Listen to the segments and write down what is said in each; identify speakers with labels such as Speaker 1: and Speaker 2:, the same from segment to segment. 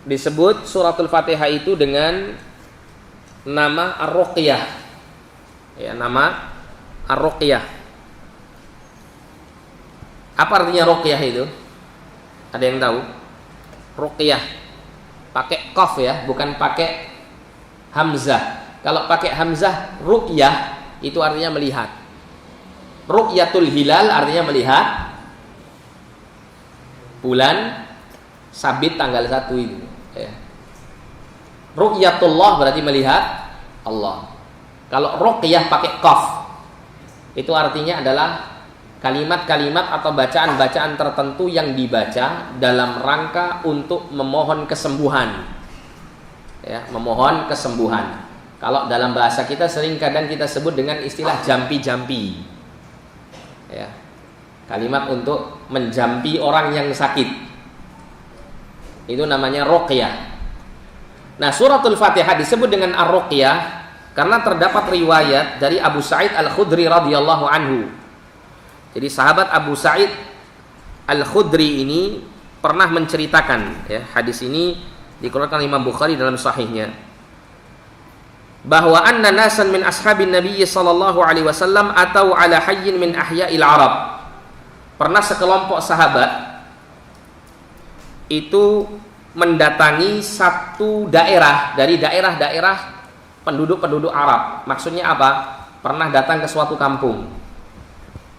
Speaker 1: disebut suratul Fatihah itu dengan nama Ar-Ruqyah. Ya, nama Ar-Ruqyah. Apa artinya Ruqyah itu? Ada yang tahu? Ruqyah pakai qaf ya, bukan pakai hamzah. Kalau pakai hamzah, ruqyah itu artinya melihat. Ruqyatul hilal artinya melihat bulan sabit tanggal 1 itu ya. Ruqyatullah berarti melihat Allah. Kalau ruqyah pakai qaf itu artinya adalah kalimat-kalimat atau bacaan-bacaan tertentu yang dibaca dalam rangka untuk memohon kesembuhan. Ya, memohon kesembuhan. Kalau dalam bahasa kita sering kadang kita sebut dengan istilah jampi-jampi. Ya. Kalimat untuk menjampi orang yang sakit. Itu namanya ruqyah. Nah, suratul Fatihah disebut dengan Ar-Ruqyah karena terdapat riwayat dari Abu Sa'id Al-Khudri radhiyallahu anhu. Jadi sahabat Abu Sa'id Al-Khudri ini pernah menceritakan ya, hadis ini dikeluarkan Imam Bukhari dalam sahihnya, bahwa anna nasan min ashabin Nabi sallallahu alaihi wasallam atau ala hayyin min ahya'il Arab. Pernah sekelompok sahabat itu mendatangi satu daerah dari daerah-daerah penduduk-penduduk Arab. Maksudnya apa? Pernah datang ke suatu kampung.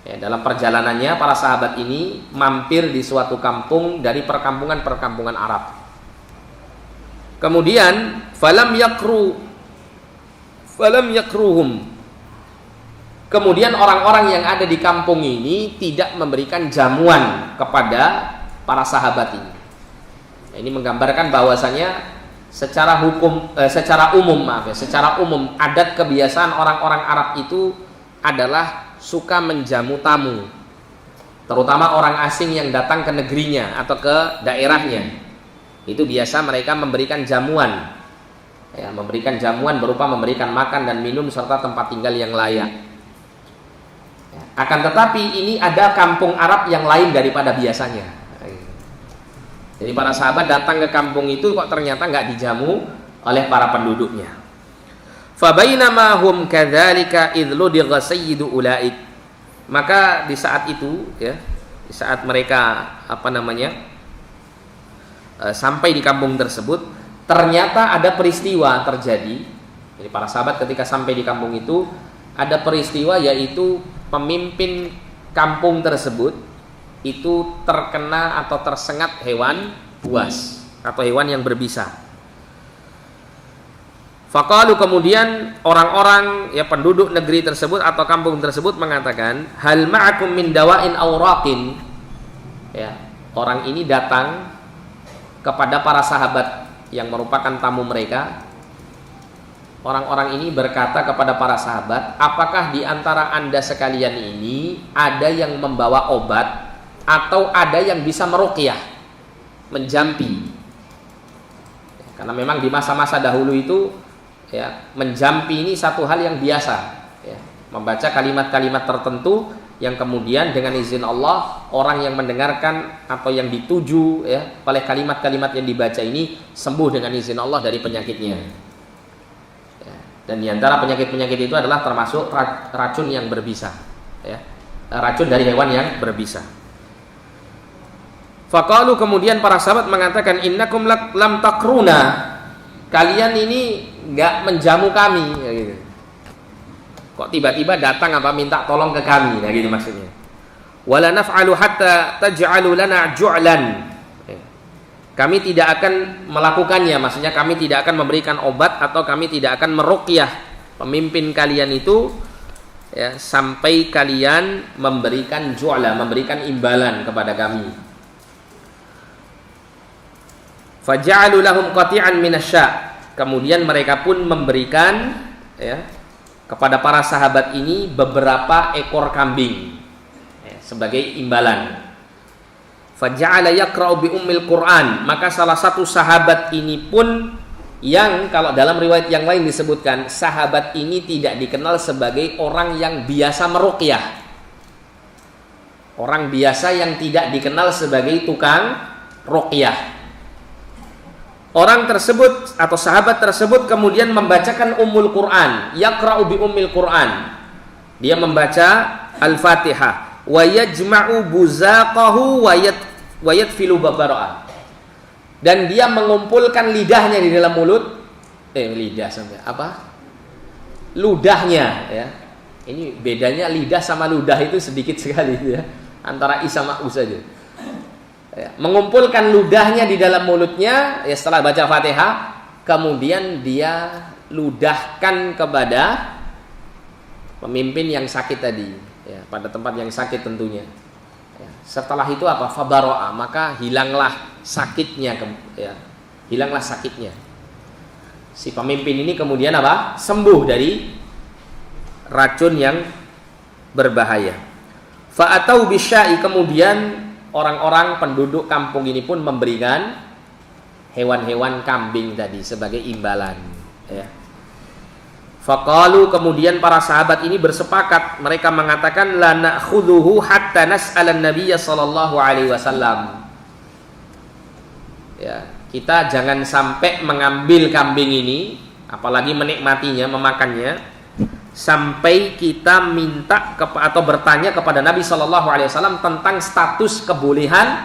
Speaker 1: Ya, dalam perjalanannya para sahabat ini mampir di suatu kampung dari perkampungan-perkampungan Arab. Kemudian falam yakruhum. Kemudian orang-orang yang ada di kampung ini tidak memberikan jamuan kepada para sahabat ini. Nah, ini menggambarkan bahwasanya secara umum adat kebiasaan orang-orang Arab itu adalah suka menjamu tamu, terutama orang asing yang datang ke negerinya atau ke daerahnya. Itu biasa mereka memberikan jamuan, ya, memberikan jamuan berupa memberikan makan dan minum serta tempat tinggal yang layak. Ya, akan tetapi ini ada kampung Arab yang lain daripada biasanya. Jadi para sahabat datang ke kampung itu kok ternyata nggak dijamu oleh para penduduknya. Fabainama hum kadzalika idludigha sayyidu ulaik. Maka di saat itu ya, di saat mereka sampai di kampung tersebut, ternyata ada peristiwa terjadi. Jadi para sahabat ketika sampai di kampung itu ada peristiwa, yaitu pemimpin kampung tersebut itu terkena atau tersengat hewan buas atau hewan yang berbisa. Faqalu, kemudian orang-orang ya penduduk negeri tersebut atau kampung tersebut mengatakan, hal ma'akum min dawa'in awraqin. Ya, orang ini datang kepada para sahabat yang merupakan tamu mereka. Orang-orang ini berkata kepada para sahabat, apakah di antara Anda sekalian ini ada yang membawa obat atau ada yang bisa meruqyah, menjampi? Karena memang di masa-masa dahulu itu ya, menjampi ini satu hal yang biasa ya, membaca kalimat-kalimat tertentu yang kemudian dengan izin Allah orang yang mendengarkan atau yang dituju ya oleh kalimat-kalimat yang dibaca ini sembuh dengan izin Allah dari penyakitnya ya. Dan diantara penyakit-penyakit itu adalah termasuk racun yang berbisa ya, racun dari hewan yang berbisa. Faqalu, kemudian para sahabat mengatakan, innakum lam takruna, kalian ini nggak menjamu kami ya gitu. Kok tiba-tiba datang apa minta tolong ke kami, nah gitu maksudnya. Wala naf'alu hatta taj'alu lana ju'lan. Kami tidak akan melakukannya, maksudnya kami tidak akan memberikan obat atau kami tidak akan meruqyah pemimpin kalian itu ya, sampai kalian memberikan ju'la, memberikan imbalan kepada kami. Faja'alu lahum qati'an minasya'. Kemudian mereka pun memberikan ya, kepada para sahabat ini beberapa ekor kambing ya, sebagai imbalan. Faja'ala yaqra'u bi ummil Qur'an. Maka salah satu sahabat ini pun, yang kalau dalam riwayat yang lain disebutkan sahabat ini tidak dikenal sebagai orang yang biasa meruqyah, orang biasa yang tidak dikenal sebagai tukang ruqyah. Orang tersebut atau sahabat tersebut kemudian membacakan Ummul Quran, yaqra'u bi Ummil Quran. Dia membaca Al-Fatihah, wa yajma'u buzaqahu wa yatfilu babara'ah. Dan dia mengumpulkan lidahnya di dalam mulut, lidah sampai apa? Ludahnya, ya. Ini bedanya lidah sama ludah itu sedikit sekali, ya. Antara i sama u saja. Ya, mengumpulkan ludahnya di dalam mulutnya, ya, setelah baca Fatihah, kemudian dia ludahkan kepada pemimpin yang sakit tadi, ya, pada tempat yang sakit tentunya. Ya, setelah itu apa? Fabaro'a, maka hilanglah sakitnya, ya, hilanglah sakitnya. Si pemimpin ini kemudian apa? Sembuh dari racun yang berbahaya. Fa'atau bisyai, kemudian orang-orang penduduk kampung ini pun memberikan hewan-hewan kambing tadi sebagai imbalan, ya. Faqalu, kemudian para sahabat ini bersepakat, mereka mengatakan la na'khudhuhu hatta nas'alan nabiyya sallallahu alaihi wasallam. Ya, kita jangan sampai mengambil kambing ini, apalagi menikmatinya, memakannya, sampai kita minta atau bertanya kepada Nabi sallallahu alaihi wasallam tentang status kebolehan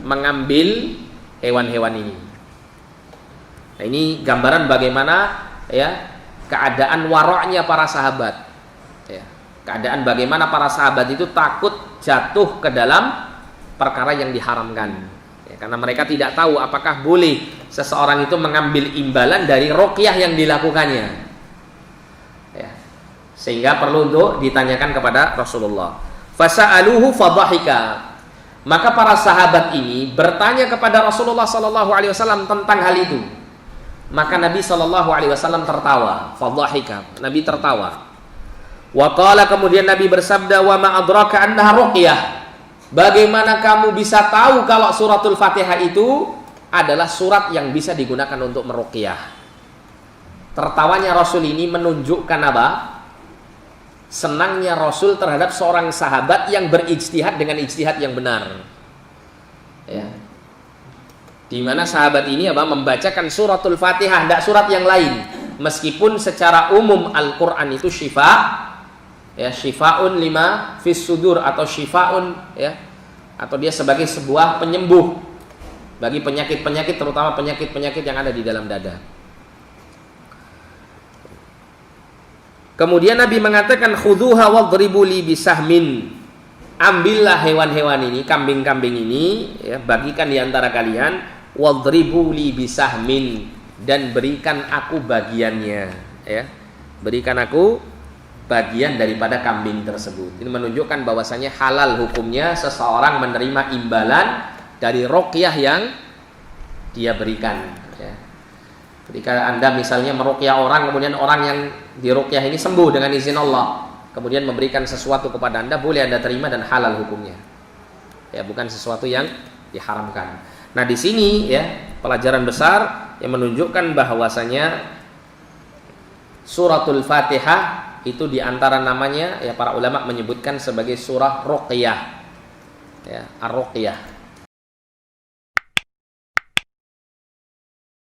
Speaker 1: mengambil hewan-hewan ini. Nah, ini gambaran bagaimana, ya, keadaan waroknya para sahabat, ya, keadaan bagaimana para sahabat itu takut jatuh ke dalam perkara yang diharamkan, ya, karena mereka tidak tahu apakah boleh seseorang itu mengambil imbalan dari ruqyah yang dilakukannya, ya, sehingga perlu untuk ditanyakan kepada Rasulullah. Fasa'aluhu fadhahika, maka para sahabat ini bertanya kepada Rasulullah sallallahu alaihi wasallam tentang hal itu. Maka Nabi sallallahu alaihi wasallam tertawa, fadhahika, Nabi tertawa. Wa qala, kemudian Nabi bersabda, wa ma adraka annaha ruqyah. Bagaimana kamu bisa tahu kalau suratul Fatihah itu adalah surat yang bisa digunakan untuk meruqyah? Tertawanya Rasul ini menunjukkan apa? Senangnya Rasul terhadap seorang sahabat yang berijtihad dengan ijtihad yang benar, ya. Di mana sahabat ini apa? Membacakan suratul Fatihah, tidak surat yang lain. Meskipun secara umum Al-Quran itu syifa, ya, syifaun lima fis sudur, atau syifaun, ya, atau dia sebagai sebuah penyembuh bagi penyakit-penyakit, terutama penyakit-penyakit yang ada di dalam dada. Kemudian Nabi mengatakan, khudhuha wadribu li bisahmin. Ambillah hewan-hewan ini, kambing-kambing ini, ya, bagikan di antara kalian, wadribu li bisahmin, dan berikan aku bagiannya, ya. Berikan aku bagian daripada kambing tersebut. Ini menunjukkan bahwasanya halal hukumnya seseorang menerima imbalan dari ruqyah yang dia berikan, ya. Ketika Anda misalnya meruqyah orang, kemudian orang yang diruqyah ini sembuh dengan izin Allah, kemudian memberikan sesuatu kepada Anda, boleh Anda terima dan halal hukumnya, ya, bukan sesuatu yang diharamkan. Nah, di sini, ya, pelajaran besar yang menunjukkan bahwasanya suratul Fatihah itu diantara namanya, ya, para ulama menyebutkan sebagai surah ruqyah, ya, ar-ruqyah.